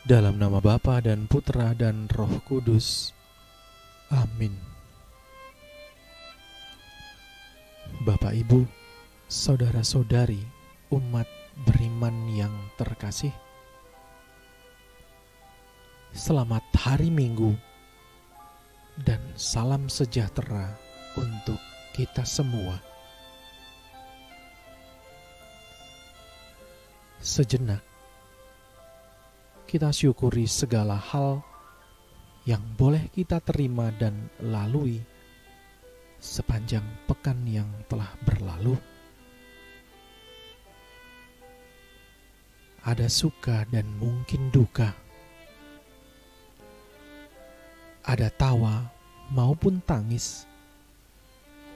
Dalam nama Bapa dan Putra dan Roh Kudus. Amin. Bapak, Ibu, saudara-saudari, umat beriman yang terkasih, selamat hari Minggu dan salam sejahtera untuk kita semua. Sejenak kita syukuri segala hal yang boleh kita terima dan lalui sepanjang pekan yang telah berlalu. Ada suka dan mungkin duka, ada tawa maupun tangis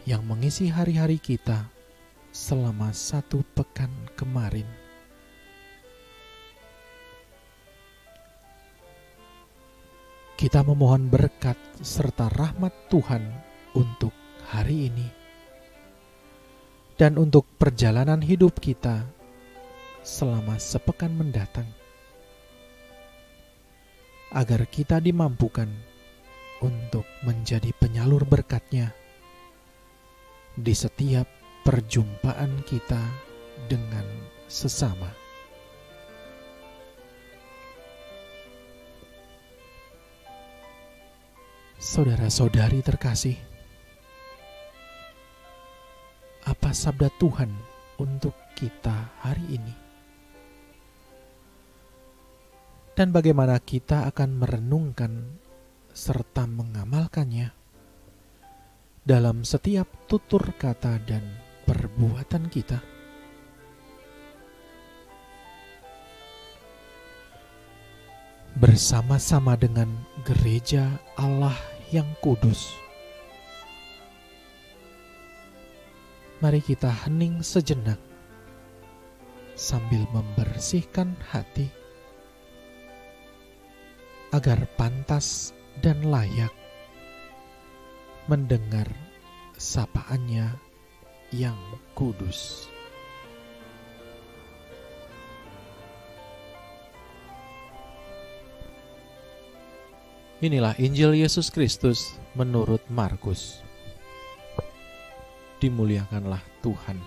yang mengisi hari-hari kita selama satu pekan kemarin. Kita memohon berkat serta rahmat Tuhan untuk hari ini dan untuk perjalanan hidup kita selama sepekan mendatang, agar kita dimampukan untuk menjadi penyalur berkat-Nya di setiap perjumpaan kita dengan sesama. Saudara-saudari terkasih, apa sabda Tuhan untuk kita hari ini? Dan bagaimana kita akan merenungkan serta mengamalkannya dalam setiap tutur kata dan perbuatan kita? Bersama-sama dengan gereja Allah yang kudus, mari kita hening sejenak sambil membersihkan hati agar pantas dan layak mendengar sapaan-Nya yang kudus. Inilah Injil Yesus Kristus menurut Markus. Dimuliakanlah Tuhan.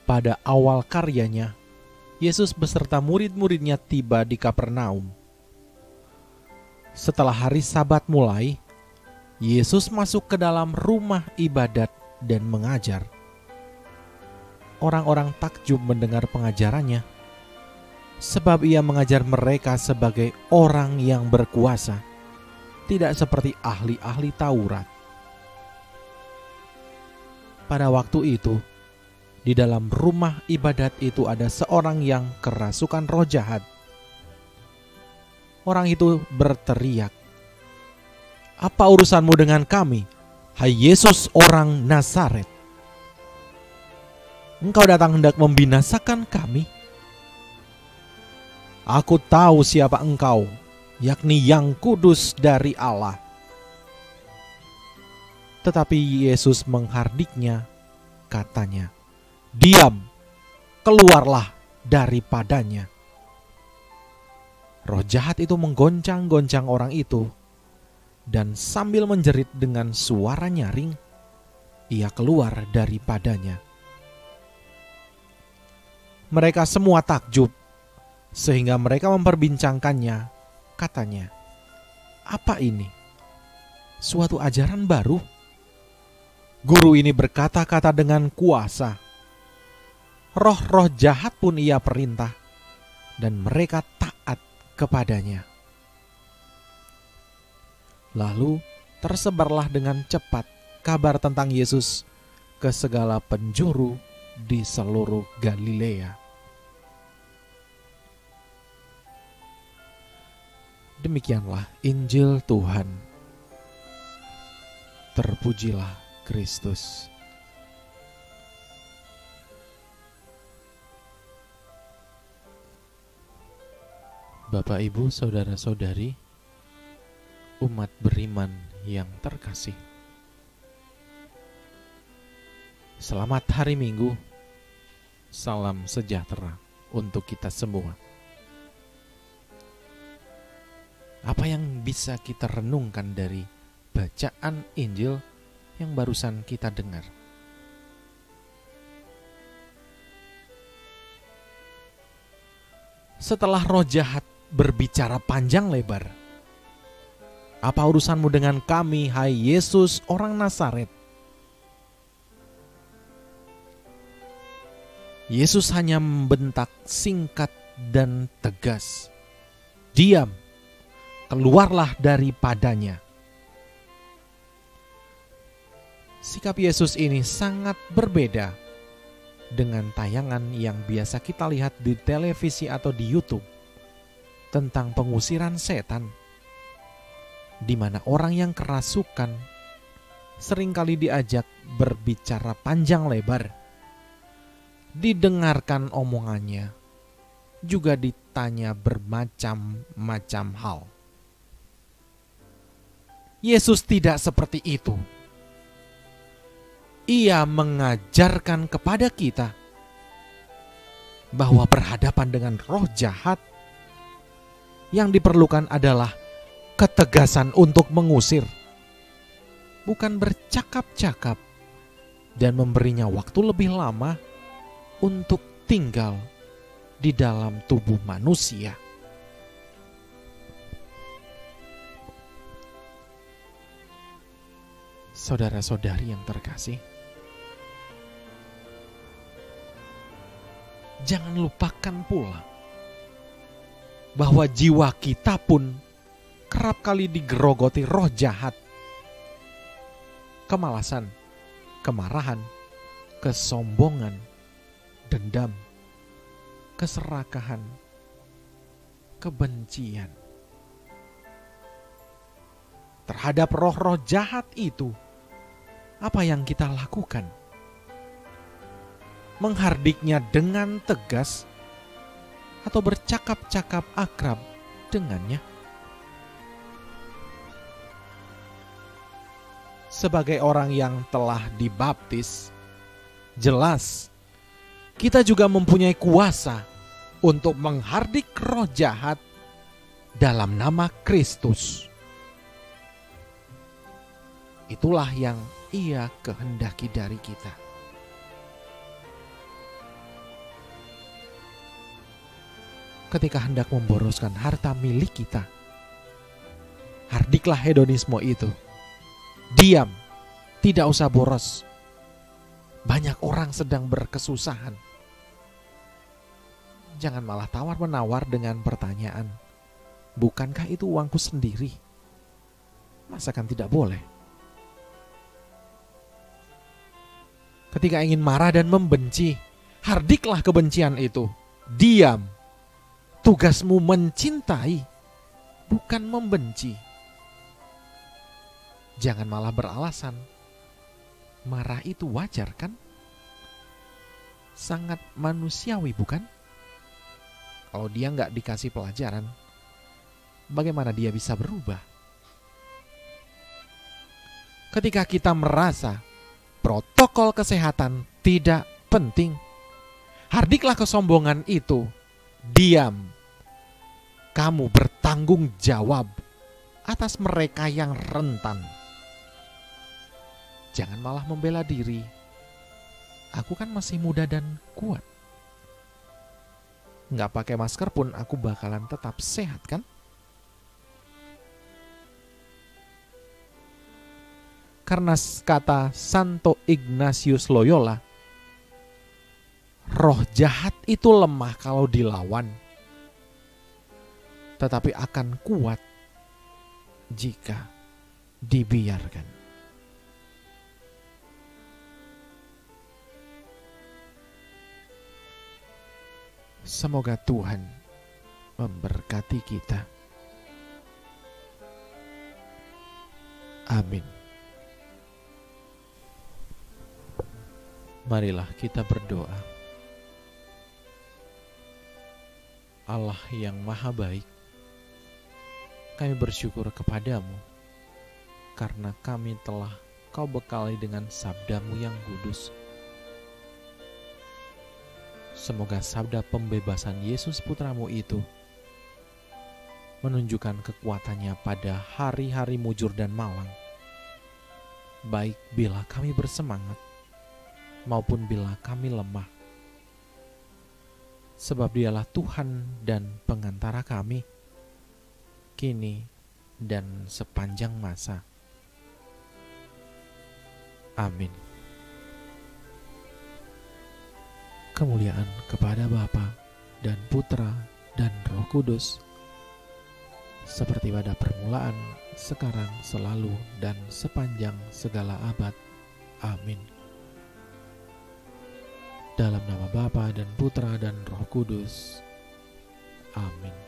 Pada awal karyanya, Yesus beserta murid-muridnya tiba di Kapernaum. Setelah hari Sabat mulai, Yesus masuk ke dalam rumah ibadat dan mengajar. Orang-orang takjub mendengar pengajarannya, sebab Ia mengajar mereka sebagai orang yang berkuasa, tidak seperti ahli-ahli Taurat. Pada waktu itu, di dalam rumah ibadat itu ada seorang yang kerasukan roh jahat. Orang itu berteriak, "Apa urusanmu dengan kami, hai Yesus orang Nazaret? Engkau datang hendak membinasakan kami? Aku tahu siapa engkau, yakni yang kudus dari Allah." Tetapi Yesus menghardiknya, katanya, "Diam, keluarlah daripadanya." Roh jahat itu menggoncang-goncang orang itu, dan sambil menjerit dengan suara nyaring, ia keluar daripadanya. Mereka semua takjub, sehingga mereka memperbincangkannya. Katanya, "Apa ini? Suatu ajaran baru? Guru ini berkata-kata dengan kuasa. Roh-roh jahat pun Ia perintah, dan mereka taat kepadanya." Lalu tersebarlah dengan cepat kabar tentang Yesus ke segala penjuru di seluruh Galilea. Demikianlah Injil Tuhan. Terpujilah Kristus. Bapak, Ibu, saudara-saudari, umat beriman yang terkasih, selamat hari Minggu. Salam sejahtera untuk kita semua. Apa yang bisa kita renungkan dari bacaan Injil yang barusan kita dengar? Setelah roh jahat berbicara panjang lebar, apa urusanmu dengan kami, hai Yesus orang Nazaret? Yesus hanya membentak singkat dan tegas, "Diam, keluarlah daripadanya." Sikap Yesus ini sangat berbeda dengan tayangan yang biasa kita lihat di televisi atau di YouTube tentang pengusiran setan, di mana orang yang kerasukan seringkali diajak berbicara panjang lebar, didengarkan omongannya, juga ditanya bermacam-macam hal. Yesus tidak seperti itu. Ia mengajarkan kepada kita bahwa berhadapan dengan roh jahat, yang diperlukan adalah ketegasan untuk mengusir, bukan bercakap-cakap dan memberinya waktu lebih lama untuk tinggal di dalam tubuh manusia. Saudara-saudari yang terkasih, jangan lupakan pula bahwa jiwa kita pun kerap kali digerogoti roh jahat. Kemalasan, kemarahan, kesombongan, dendam, keserakahan, kebencian. Terhadap roh-roh jahat itu, apa yang kita lakukan? Menghardiknya dengan tegas atau bercakap-cakap akrab dengannya? Sebagai orang yang telah dibaptis, jelas kita juga mempunyai kuasa untuk menghardik roh jahat dalam nama Kristus. Itulah yang Ia kehendaki dari kita. Ketika hendak memboroskan harta milik kita, hardiklah hedonisme itu. Diam, tidak usah boros. Banyak orang sedang berkesusahan. Jangan malah tawar-menawar dengan pertanyaan, bukankah itu uangku sendiri? Masakan tidak boleh? Ketika ingin marah dan membenci, hardiklah kebencian itu. Diam. Tugasmu mencintai, bukan membenci. Jangan malah beralasan, marah itu wajar kan? Sangat manusiawi bukan? Kalau dia nggak dikasih pelajaran, bagaimana dia bisa berubah? Ketika kita merasa protokol kesehatan tidak penting, hardiklah kesombongan itu. Diam. Kamu bertanggung jawab atas mereka yang rentan. Jangan malah membela diri. Aku kan masih muda dan kuat. Nggak pakai masker pun aku bakalan tetap sehat kan? Karena kata Santo Ignatius Loyola, roh jahat itu lemah kalau dilawan, tetapi akan kuat jika dibiarkan. Semoga Tuhan memberkati kita. Amin. Marilah kita berdoa. Allah yang maha baik, kami bersyukur kepadamu karena kami telah Kau bekali dengan sabdamu yang kudus. Semoga sabda pembebasan Yesus Putramu itu menunjukkan kekuatannya pada hari-hari mujur dan malang, baik bila kami bersemangat maupun bila kami lemah. Sebab Dialah Tuhan dan pengantara kami, kini dan sepanjang masa. Amin. Kemuliaan kepada Bapa dan Putra dan Roh Kudus, seperti pada permulaan, sekarang, selalu, dan sepanjang segala abad. Amin. Dalam nama Bapa dan Putra dan Roh Kudus. Amin.